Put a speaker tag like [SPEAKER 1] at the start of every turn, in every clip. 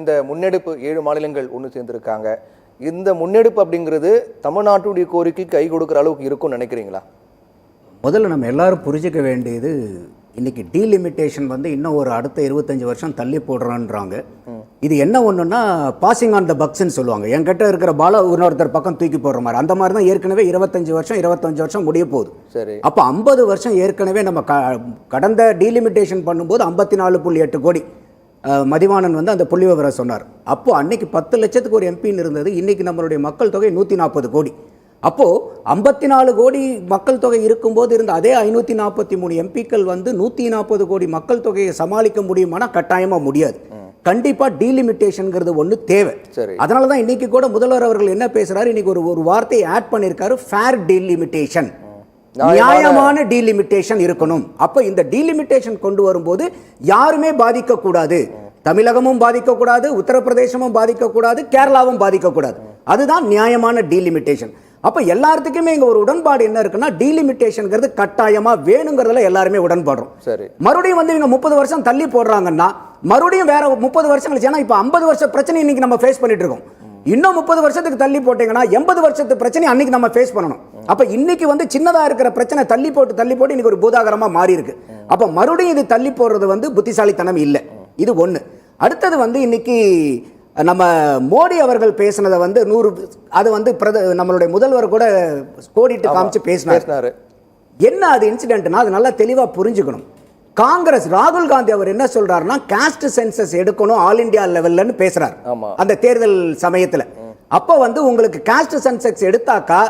[SPEAKER 1] இந்த முன்னெடுப்பு 7 மாநிலங்கள் ஒன்று சேர்ந்திருக்காங்க. இந்த முன்னெடுப்பு அப்படிங்கிறது தமிழ்நாட்டுடைய கோரிக்கை கை கொடுக்குற அளவுக்கு இருக்கும்னு நினைக்கிறீங்களா?
[SPEAKER 2] முதல்ல நம்ம எல்லாரும் புரிஞ்சிக்க வேண்டியது, இன்னைக்கு டீலிமிட்டேஷன் வந்து இன்னும் ஒரு அடுத்த 25 வருஷம் தள்ளி போடுறான்றாங்க. இது என்ன ஒன்றுன்னா பாசிங் ஆன் த பக்ஸ்ன்னு சொல்லுவாங்க. என்கிட்ட இருக்கிற பால இன்னொருத்தர் பக்கம் தூக்கி போடுற மாதிரி. அந்த மாதிரி தான் ஏற்கனவே 25 வருஷம் முடிய போகுது.
[SPEAKER 1] சரி,
[SPEAKER 2] அப்போ 50 வருஷம் ஏற்கனவே நம்ம கடந்த டீலிமிட்டேஷன் பண்ணும்போது 54.8 கோடி மதிவாணன் வந்து அந்த புள்ளி விவரம் சொன்னார். அப்போ அன்னைக்கு 10 லட்சத்துக்கு ஒரு எம்பின்னு இருந்தது. இன்னைக்கு நம்மளுடைய மக்கள் தொகை 140 கோடி. அப்போது 54 கோடி மக்கள் தொகை இருக்கும்போது இருந்த அதே 543 எம்பிக்கள் வந்து 140 கோடி மக்கள் தொகையை சமாளிக்க முடியுமானா கட்டாயமாக முடியாது. கண்டிப்பாக டீலிமிட்டேஷனுங்கிறது ஒன்று தேவை. அதனால தான் இன்னைக்கு கூட முதல்வர் அவர்கள் என்ன பேசுகிறாரு, இன்னைக்கு ஒரு வார்த்தையை ஆட் பண்ணியிருக்காரு, ஃபேர் டீலிமிட்டேஷன், நியாயமான டீலிமிட்டேஷன் இருக்கணும். அப்போ இந்த டீலிமிட்டேஷன் கொண்டு வரும்போது யாருமே பாதிக்கக்கூடாது. தமிழகமும் பாதிக்கக்கூடாது, உத்தரப்பிரதேசமும் பாதிக்கக்கூடாது, கேரளாவும் பாதிக்கக்கூடாது. அதுதான் நியாயமான டீலிமிட்டேஷன். அப்போ எல்லாத்துக்குமே இங்கே ஒரு உடன்பாடு என்ன இருக்குன்னா, டீலிமிட்டேஷன்ங்கிறது கட்டாயமாக வேணுங்கிறதுல எல்லாருமே உடன்பாடுறோம்.
[SPEAKER 1] சரி,
[SPEAKER 2] மறுபடியும் வந்து இவங்க 30 வருஷம் தள்ளி போடுறாங்கன்னா மறுபடியும் வேற 30 வருஷம் கழிச்சு, ஏன்னா இப்போ 50 வருஷம் பிரச்சனை இன்னைக்கு நம்ம ஃபேஸ் பண்ணிட்டு இருக்கோம். இன்னும் 30 வருஷத்துக்கு தள்ளி போட்டீங்கன்னா 80 வருஷத்து பிரச்சனை அன்னைக்கு நம்ம ஃபேஸ் பண்ணணும். அப்போ இன்னைக்கு வந்து சின்னதாக இருக்கிற பிரச்சனை தள்ளி போட்டு இன்னைக்கு ஒரு பூதாகரமாக மாறி இருக்கு. அப்போ மறுபடியும் இது தள்ளி போடுறது வந்து புத்திசாலித்தனம் இல்லை. இது ஒன்று. அடுத்தது வந்து இன்னைக்கு நம்ம மோடி அவர்கள் பேசினதை வந்து அது வந்து நம்மளுடைய முதல்வர் கூட கோடிட்டு காமிச்சு பேசினார். என்ன அது இன்சிடென்ட்னா அது நல்லா தெளிவாக புரிஞ்சுக்கணும். காங்கிரஸ் ராகுல் காந்தி அவர் என்ன சொல்றாருன்னா, காஸ்ட் சென்சஸ் எடுக்கணும் ஆல் இந்தியா லெவல்லன்னு பேசுறாரு அந்த தேர்தல் சமயத்தில். அப்போ வந்து உங்களுக்கு காஸ்ட் சென்சஸ் எடுத்தாக்கா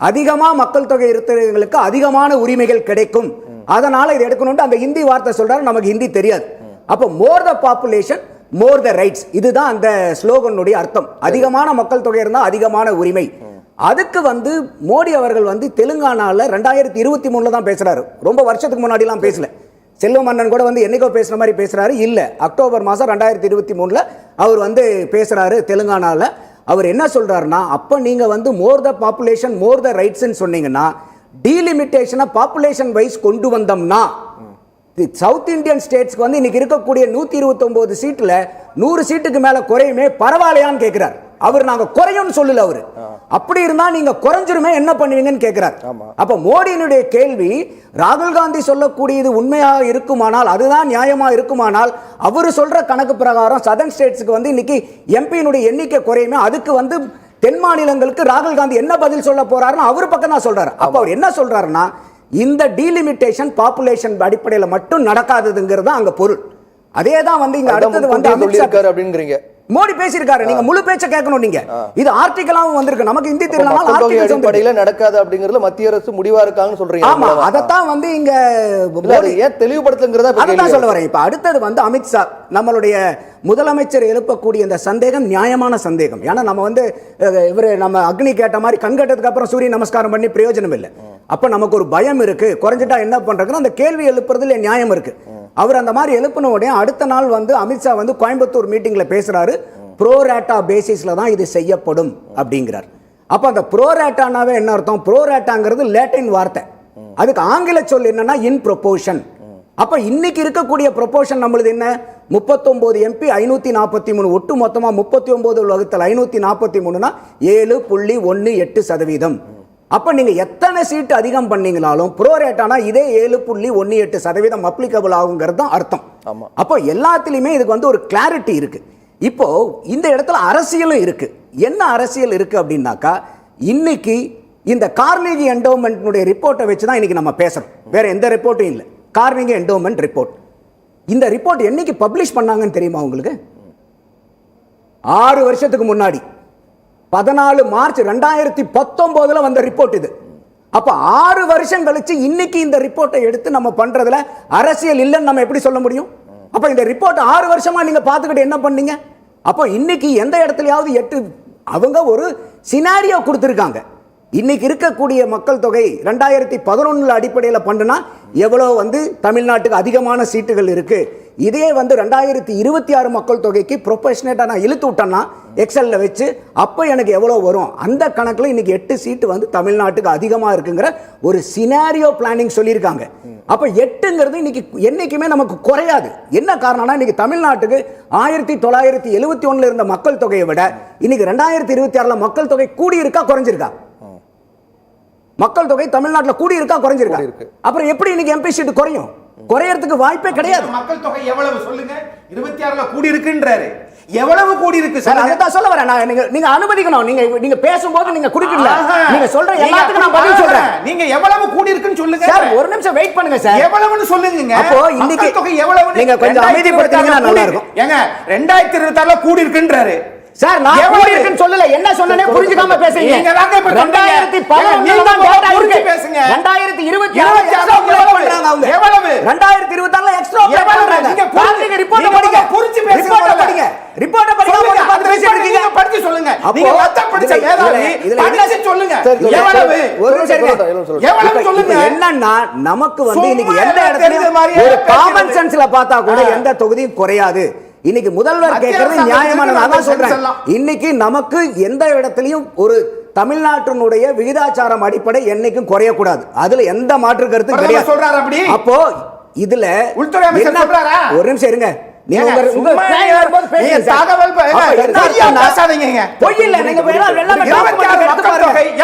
[SPEAKER 2] அதிகமாக மக்கள் தொகை இருக்கிறவங்களுக்கு அதிகமான உரிமைகள் கிடைக்கும், அதனால இதை எடுக்கணும்னு அந்த ஹிந்தி வார்த்தை சொல்றாரு. நமக்கு ஹிந்தி தெரியாது. அப்போ மோர் the population more the rights, இதுதான் அந்த ஸ்லோகனுடைய அர்த்தம். அதிகமான மக்கள் தொகை இருந்தால் அதிகமான உரிமை. அதுக்கு வந்து மோடி அவர்கள் வந்து தெலுங்கானால 2023 தான் பேசுறாரு. ரொம்ப வருஷத்துக்கு முன்னாடிலாம் பேசல. செல்வமன்னன் கூட வந்து என்னைக்கோ பேசுற மாதிரி பேசுறாரு இல்ல, அக்டோபர் மாதம் 2023 அவர் வந்து பேசுறாரு தெலுங்கானால. அவர் என்ன சொல்றாருன்னா, அப்ப நீங்க வந்து மோர் the population more the rights சொன்னீங்கன்னா, டீலிமிட்டேஷனை பாப்புலேஷன் வைஸ் கொண்டு வந்தோம்னா சவுத் இந்தியன் ஸ்டேட்ஸ்க்கு வந்து இன்னைக்கு இருக்கக்கூடிய 129 சீட்ல 100 சீட்டுக்கு மேல குறையுமே பரவாயில்லையான்னு கேட்கிறார் அவர். நாங்க குறையும் சொல்லல அவரு. அப்படி இருந்தா நீங்க குறைஞ்சிருமே என்ன பண்ணுவீங்கன்னு கேட்கிறார். அப்ப மோடியினுடைய கேள்வி, ராகுல் காந்தி சொல்லக்கூடியது உண்மையாக இருக்குமானால், அதுதான் நியாயமா இருக்குமானால், அவரு சொல்ற கணக்கு பிரகாரம் சதர்ன் ஸ்டேட்ஸ்க்கு வந்து இன்னைக்கு எம்பியினுடைய எண்ணிக்கை குறையுமே, அதுக்கு வந்து தென் மாநிலங்களுக்கு ராகுல் காந்தி என்ன பதில் சொல்ல போறாருன்னு அவர் பக்கம் தான் சொல்றாரு. அப்ப அவர் என்ன சொல்றாருன்னா, இந்த டீலிமிட்டேஷன் பாப்புலேஷன் அடிப்படையில் மட்டும் நடக்காததுங்கிறது அங்க பொருள். அதே தான் வந்து இங்க அடுத்தது வந்து
[SPEAKER 1] அப்படிங்கிறீங்க.
[SPEAKER 2] மோடி பேசியிருக்காரு. நீங்க முழு பேச்ச கேட்கணும். நீங்க இது ஆர்டிகலாவும் வந்திருக்கு. நமக்கு ஹிந்தி தெரியலனாலும்
[SPEAKER 1] நடக்காது அப்படிங்கறதுல மத்திய அரசு முடிவா இருக்காங்கன்னு சொல்றீங்க.
[SPEAKER 2] ஆமா, அதத்தான் வந்து இங்க
[SPEAKER 1] ஏன் தெளிவுபடுத்துங்கிறத
[SPEAKER 2] அதான் சொல்ல வரேன். இப்ப அடுத்தது வந்து அமித்ஷா நம்மளுடைய முதலமைச்சர் எழுப்பக்கூடிய இந்த சந்தேகம் நியாயமான சந்தேகம். ஏன்னா நம்ம வந்து இவரு நம்ம அக்னி கேட்ட மாதிரி கண் கட்டதுக்கு அப்புறம் சூரிய நமஸ்காரம் பண்ணி பிரயோஜனம் இல்லை. அப்ப நமக்கு ஒரு பயம் இருக்கு, குறைஞ்சிட்டா என்ன பண்றதுன்னு அந்த கேள்வி எழுப்புறதுல நியாயம் இருக்கு. அவர் அந்த மாதிரி எழுப்பின உடனே அடுத்த நாள் வந்து அமித்ஷா வந்து கோயம்புத்தூர் மீட்டிங்ல பேசுறாரு, ப்ரோரேட்டா பேசிஸ்ல தான் இது செய்யப்படும் அப்படிங்கிறார். அப்ப அந்த ப்ரோரேட்டானாவே என்ன அர்த்தம்? ப்ரோரேட்டாங்கிறது லேட்டின் வார்த்தை. அதுக்கு ஆங்கில சொல் என்னன்னா இன் ப்ரொபோர்ஷன். அப்ப இன்னைக்கு இருக்கக்கூடிய ப்ரொபோர்ஷன் நம்மளுது என்ன? 39 எம்பி 543, ஒட்டு மொத்தமா 39 வகுத்தல் 543னா 7.18%. அப்ப நீங்க எத்தனை சீட்டு அதிகம் பண்ணீங்களாலும் ப்ரோரேட்டானா இதே 7.18% அப்ளிகபிள் ஆகுங்கிறது தான் அர்த்தம். அப்போ எல்லாத்திலுமே இதுக்கு வந்து ஒரு கிளாரிட்டி இருக்கு. இப்போ இந்த இடத்துல அரசியலும் இருக்கு. என்ன அரசியல் இருக்கு அப்படின்னாக்கா, இன்னைக்கு இந்த கார்னேகி என்டோமென்ட்னுடைய ரிப்போர்ட்டை வச்சு தான் இன்னைக்கு நம்ம பேசுறோம். வேற எந்த ரிப்போர்ட்டும் இல்லை. கார்னேகி என்டோமென்ட் ரிப்போர்ட். இந்த ரிப்போர்ட் என்னைக்கு பப்ளிஷ் பண்ணாங்கன்னு தெரியுமா உங்களுக்கு? 6 வருஷத்துக்கு முன்னாடி 14 மார்ச் 2019 வந்த ரிப்போர்ட் இது. அப்ப 6 வருஷம் கழிச்சு இன்னைக்கு இந்த ரிப்போர்ட்டை எடுத்து நம்ம பண்றதுல அரசியல் இல்லைன்னு நம்ம எப்படி சொல்ல முடியும்? அப்ப இந்த ரிப்போர்ட் 6 வருஷமா நீங்க பார்த்துக்கிட்டு என்ன பண்ணீங்க? அப்போ இன்னைக்கு எந்த இடத்துலயாவது அவங்க ஒரு சினாரியோ கொடுத்துருக்காங்க. இன்னைக்கு இருக்கக்கூடிய மக்கள் தொகை 2011 அடிப்படையில் பண்ணுனா எவ்வளோ வந்து தமிழ்நாட்டுக்கு அதிகமான சீட்டுகள் இருக்கு. இதே வந்து 2026 மக்கள் தொகைக்கு ப்ரொபோஷனேட்டாக நான் இழுத்து விட்டேன்னா எக்ஸல்ல வச்சு அப்போ எனக்கு எவ்வளோ வரும், அந்த கணக்கில் இன்னைக்கு 8 சீட்டு வந்து தமிழ்நாட்டுக்கு அதிகமாக இருக்குங்கிற ஒரு சினாரியோ பிளானிங் சொல்லியிருக்காங்க. அப்ப 8ங்கிறது இன்னைக்கு என்னைக்குமே நமக்கு குறையாது. என்ன காரணம்னா இன்னைக்கு தமிழ்நாட்டுக்கு 1971 இருந்த மக்கள் தொகையை விட இன்னைக்கு 2026 மக்கள் தொகை கூடி இருக்கா குறைஞ்சிருக்கா? மக்கள் தொகை தமிழ்நாட்டில் கூடி இருக்கா குறைஞ்சிருக்கா? அப்புறம் எப்படி இன்னைக்கு எம்பி சீட் குறையும்? குறையறதுக்கு வாய்ப்பே கிடையாது.
[SPEAKER 3] மக்கள் தொகை எவ்வளவு சொல்லுங்க? 26ல கூடி இருக்குன்றாரு. எவ்வளவு கூடி இருக்கு
[SPEAKER 2] சார்? அதான் சொல்ல வரேன். நீங்க அனுமதிக்கணும். நீங்க பேசும்போது நீங்க குடிக்கல. நீங்க சொல்ற எல்லாத்துக்கும் நான் பதில் சொல்றேன்.
[SPEAKER 3] நீங்க எவ்வளவு கூடி இருக்குன்னு சொல்லுங்க
[SPEAKER 2] சார். ஒரு நிமிஷம் வெயிட் பண்ணுங்க சார்.
[SPEAKER 3] எவ்வளவுன்னு சொல்லுங்க.
[SPEAKER 2] அப்போ இன்னைக்கு
[SPEAKER 3] தொகை எவ்வளவு?
[SPEAKER 2] நீங்க கொஞ்சம் அமைதிப்படுத்தீங்கன்னா நல்லா இருக்கும்.
[SPEAKER 3] ஏங்க 2026ல கூடி இருக்குன்றாரு
[SPEAKER 2] சார். நான் கூடி இருக்குன்னு சொல்லல. என்ன சொன்னனே புரிஞ்சுக்காம பேசுறீங்க.
[SPEAKER 3] நீங்க தாங்க இப்ப
[SPEAKER 2] 2011 தான் டேட்டா இருக்கு.
[SPEAKER 3] பேசுங்க.
[SPEAKER 2] 2026 எக்ஸ்ட்ரா பண்றாங்க அவங்க. எவ்வளவு? 2026ல எக்ஸ்ட்ரா பண்றாங்க. நீங்க பாருங்க ரிப்போர்ட் படிங்க. புரிஞ்சு பேசுங்க. ரிப்போர்ட் படிங்க. ரிப்போர்ட் படிங்க. பார்த்து பேசிட்டு இருக்கீங்க.
[SPEAKER 3] படிச்சு சொல்லுங்க. நீங்க வத்த படிச்ச மேதாவி படிச்சு சொல்லுங்க. எவ்வளவு?
[SPEAKER 2] ஒரு நிமிஷம் எவ்வளவு சொல்லுங்க. என்னன்னா நமக்கு வந்து இன்னைக்கு எந்த இடத்துலயும் ஒரு காமன் சென்ஸ்ல பார்த்தா கூட எந்த தொகுதியும் குறையாது. இன்னைக்கு முதல்வர் கேட்கறது நியாயமானது. அதான் சொல்றேன். இன்னைக்கு நமக்கு எந்த இடத்துலயும் ஒரு தமிழ்நாட்டினுடைய விகிதாச்சாரம் அடிப்படை என்னைக்கும் குறையக்கூடாது. அதுல எந்த மாற்று கருத்து கிடையாது. அப்போ இதுல
[SPEAKER 3] உள்துறை அமைச்சர் சொல்றாரா?
[SPEAKER 2] ஒரு நிமிஷம் இருங்க. நீங்க உங்க
[SPEAKER 3] தகவல் பேசாதீங்க.
[SPEAKER 2] பொய் இல்ல. நீங்க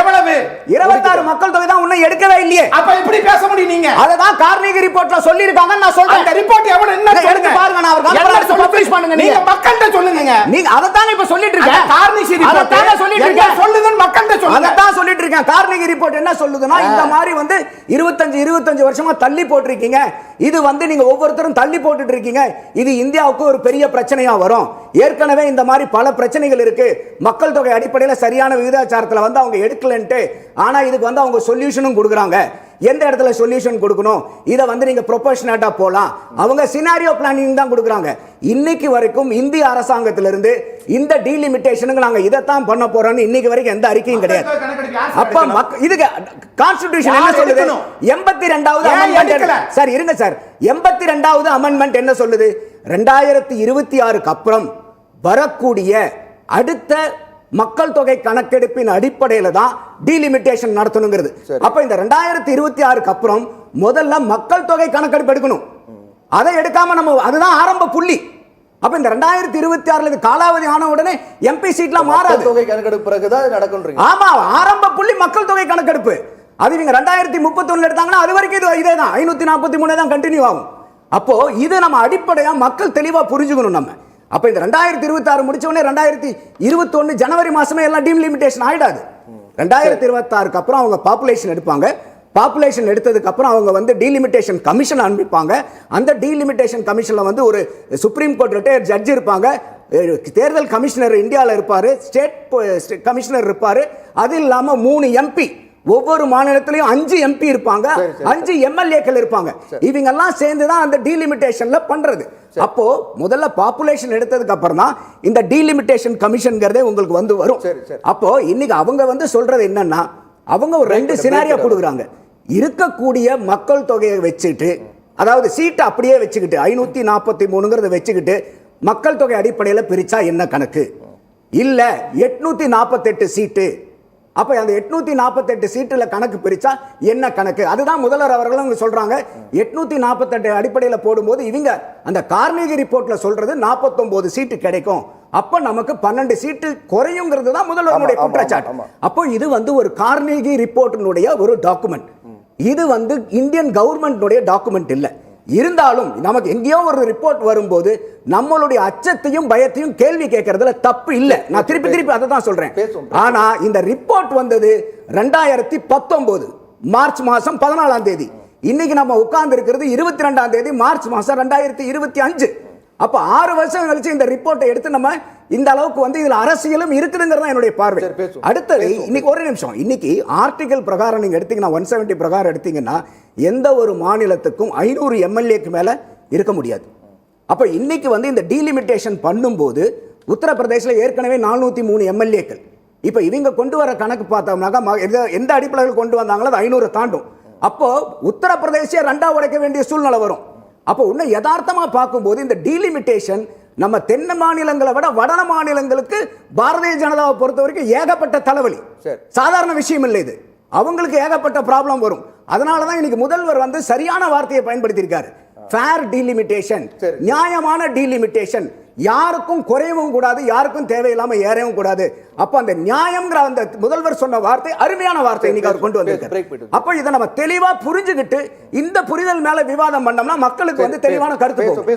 [SPEAKER 3] எவ்வளவு?
[SPEAKER 2] 26 மக்கள் தொகை தான் இன்னும் எடுக்கவே இல்லையே.
[SPEAKER 3] அப்ப எப்படி பேச முடியும்? நீங்க
[SPEAKER 2] அததான் கார்னிகி ரிப்போர்ட்ல சொல்லி இருக்காங்க. நான் சொல்றேன்.
[SPEAKER 3] அந்த ரிப்போர்ட் எவ்வளவு என்ன
[SPEAKER 2] எடுத்து பாருங்க. நான் அவர்கிட்ட பப்ளிஷ் பண்ணுங்க.
[SPEAKER 3] நீங்க மக்கள்கிட்ட சொல்லுங்க.
[SPEAKER 2] நீங்க அத தான இப்ப சொல்லிட்டு இருக்கீங்க.
[SPEAKER 3] கார்னிகி ரிப்போர்ட் அத தான சொல்லிட்டு இருக்கீங்க. சொல்லுங்கன்னு மக்கள்கிட்ட சொல்லுங்க. அத தான்
[SPEAKER 2] சொல்லிட்டு இருக்கேன். கார்னிகி ரிப்போர்ட் என்ன சொல்லுதுன்னா இந்த மாதிரி வந்து 25 வருஷமா தள்ளி போட்டுருக்கீங்க. இது வந்து நீங்க ஒவ்வொருத்தரும் தள்ளி போட்டுட்டு இருக்கீங்க. இது இந்தியாவுக்கு ஒரு பெரிய பிரச்சனையா வரும். ஏற்கனவே இந்த மாதிரி பல பிரச்சனைகள் இருக்கு. மக்கள் தொகை அடிப்படையில் சரியான விகிதாச்சாரத்தில் வந்து அவங்க எடுக்கலன்ட்டு. ஆனா இதுக்கு வந்து அவங்க சொல்யூஷனும் கொடுக்குறாங்க. எந்த இடத்துல சொல்யூஷன் கொடுக்கணும், இதை வந்து நீங்க ப்ரொபோஷனேட்டா போலாம். அவங்க சினாரியோ பிளானிங் தான் கொடுக்குறாங்க. இன்னைக்கு வரைக்கும் இந்திய அரசாங்கத்திலிருந்து இந்த டீலிமிட்டேஷனுக்கு நாங்க இதைத்தான் பண்ண போறோம்னு இன்னைக்கு வரைக்கும் எந்த அறிக்கையும் கிடையாது. அப்ப இதுக்கு கான்ஸ்டிடியூஷன் என்ன சொல்லுது? 82வது அமெண்ட்மென்ட். சார் இருங்க சார். 82வது அமெண்ட்மென்ட் என்ன சொல்லுது? 2026க்கு அப்புறம் வரக்கூடிய அடுத்த மக்கள் தொகை கணக்கெடுப்பின் அடிப்படையில் தான் டீலிமிட்டேஷன் நடத்தணுங்கிறது. அப்ப இந்த 2026க்கு அப்புறம் முதல்ல மக்கள் தொகை கணக்கெடுப்பு எடுக்கணும். அதை எடுக்காம நம்ம அதுதான் ஆரம்ப புள்ளி. அப்ப இந்த 2026 காலாவதி ஆன உடனே எம்பி சீட்லாம் மாறாது.
[SPEAKER 1] தொகை கணக்கெடுப்பு பிறகுதான் நடக்கும்.
[SPEAKER 2] ஆமா, ஆரம்ப புள்ளி மக்கள் தொகை கணக்கெடுப்பு. அது நீங்க 2031 எடுத்தாங்கன்னா அது வரைக்கும் இதேதான் 543 தான் கண்டினியூ ஆகும். அப்போ இது நம்ம அடிப்படையா மக்கள் தெளிவா புரிஞ்சுக்கணும். நம்ம அப்ப இந்த 2026 முடிச்ச உடனே 2021 ஜனவரி மாசமே எல்லாம் டீலிமிட்டேஷன் ஆயிடாது. 2026க்கு அப்புறம் அவங்க பாப்புலேஷன் எடுப்பாங்க. பாப்புலேஷன் எடுத்ததுக்கு அப்புறம் அவங்க வந்து டீலிமிட்டேஷன் கமிஷன் அனுப்பிப்பாங்க. அந்த டீலிமிட்டேஷன் கமிஷன்ல வந்து ஒரு சுப்ரீம் கோர்ட் ரிட்டையர்ட் ஜட்ஜ் இருப்பாங்க. தேர்தல் கமிஷனர் இந்தியாவில் இருப்பாரு. ஸ்டேட் கமிஷனர் இருப்பாரு. அது இல்லாம 3 எம்பி, ஒவ்வொரு மாநிலத்திலையும் 5 எம்பி இருப்பாங்க, 5 எம்எல்ஏக்கள் இருப்பாங்க. இவங்க எல்லாம் சேர்ந்து தான் அந்த டீலிமிட்டேஷன்ல பண்றது. அப்போ முதல்ல பாப்புலேஷன் எடுத்ததுக்கு அப்புறம் தான் இந்த டீலிமிட்டேஷன் கமிஷன்ங்கிறதே உங்களுக்கு வந்து வரும். அப்போ இன்னைக்கு அவங்க வந்து சொல்றது என்னன்னா, அவங்க ஒரு 2 சினாரியோ கொடுக்குறாங்க. இருக்கக்கூடிய மக்கள் தொகையை வச்சுட்டு, அதாவது சீட்டை அப்படியே வச்சுக்கிட்டு 543 வச்சுக்கிட்டு மக்கள் தொகை அடிப்படையில் பிரிச்சா என்ன கணக்கு, இல்ல 848 சீட்டு, அப்ப அந்த 848 சீட்டுல கணக்கு பிரிச்சா என்ன கணக்கு, அதுதான் முதல்வர் அவர்களும் சொல்றாங்க. 848 அடிப்படையில் போடும்போது இவங்க அந்த கார்னிகி ரிப்போர்ட்ல சொல்றது 49 சீட்டு கிடைக்கும். அப்ப நமக்கு 12 சீட்டு குறையுங்கிறது தான் முதல்வருடைய குற்றச்சாட்டு. அப்போ இது வந்து ஒரு கார்னிகி ரிப்போர்ட்டினுடைய ஒரு டாக்குமெண்ட். இது வந்து இந்தியன் கவர்மெண்ட்டுடைய டாக்குமெண்ட் இல்லை. இருந்தாலும் நமக்கு எங்கேயோ ஒரு ரிப்போர்ட் வரும்போது நம்மளுடைய அச்சத்தையும் பயத்தையும் கேள்வி கேட்கறதுல தப்பு இல்லை. நான் திருப்பி அதை தான் சொல்றேன். ஆனா இந்த ரிப்போர்ட் வந்தது 2019 மார்ச் மாசம் 14ஆம் தேதி. இன்னைக்கு நம்ம உட்கார்ந்து இருக்கிறது 22ஆம் தேதி மார்ச் மாசம் 2025. அப்ப 6 வருஷம் கழிச்சு இந்த ரிப்போர்ட்டை எடுத்து நம்ம இந்த அளவுக்கு வந்து இதுல அரசியலும் இருக்குதுங்கிறதா என்னுடைய பார்வை. அடுத்தது இன்னைக்கு ஒரு நிமிஷம். இன்னைக்கு ஆர்டிகல் பிரகாரம் நீங்க எடுத்தீங்கன்னா 170 பிரகாரம் எடுத்தீங்கன்னா எந்த ஒரு மாநிலத்துக்கும் 500 எம்எல்ஏக்கு மேல இருக்க முடியாது. அப்ப இன்னைக்கு வந்து இந்த டீலிமிட்டேஷன் பண்ணும்போது உத்தரப்பிரதேசல ஏற்கனவே 403 எம்எல்ஏக்கள். இப்ப இவங்க கொண்டு வர கணக்கு பார்த்தோம்னாக்கா எந்த அடிப்படையில் கொண்டு வந்தாங்களோ அது 500 தாண்டும். அப்போ உத்தரப்பிரதேச 2ஆ உடைக்க வேண்டிய சூழ்நிலை வரும். அப்போ இன்னும் யதார்த்தமா பார்க்கும்போது இந்த டீலிமிட்டேஷன் நம்ம தென்ன மாநிலங்களை விட வட மாநிலங்களுக்கு பாரதிய ஜனதாவை பொறுத்த வரைக்கும் ஏகப்பட்ட தலைவலி. சாதாரண விஷயம் இல்லை இது. அவங்களுக்கு ஏகப்பட்ட ப்ராப்ளம் வரும். அதனால தான் இன்னைக்கு முதல்வர் வந்து சரியான வார்த்தையை பயன்படுத்தியிருக்காரு. ஃபேர் டீலிமிட்டேஷன்,
[SPEAKER 1] சரி.
[SPEAKER 2] நியாயமான டீலிமிட்டேஷன். யாருக்கும் குறையவும் கூடாது, யாருக்கும் தேவையில்லாம ஏறவும் கூடாது. அப்ப அந்த நியாயம்ங்கிற அந்த முதல்வர் சொன்ன வார்த்தை அருமையான வார்த்தை இன்னைக்கு அவர் கொண்டு வந்திருக்காரு. அப்ப இதை நம்ம தெளிவா புரிஞ்சுக்கிட்டு இந்த புரிதல் மேல விவாதம் பண்ணோம்னா மக்களுக்கு வந்து தெளிவான கருத்து போகும்.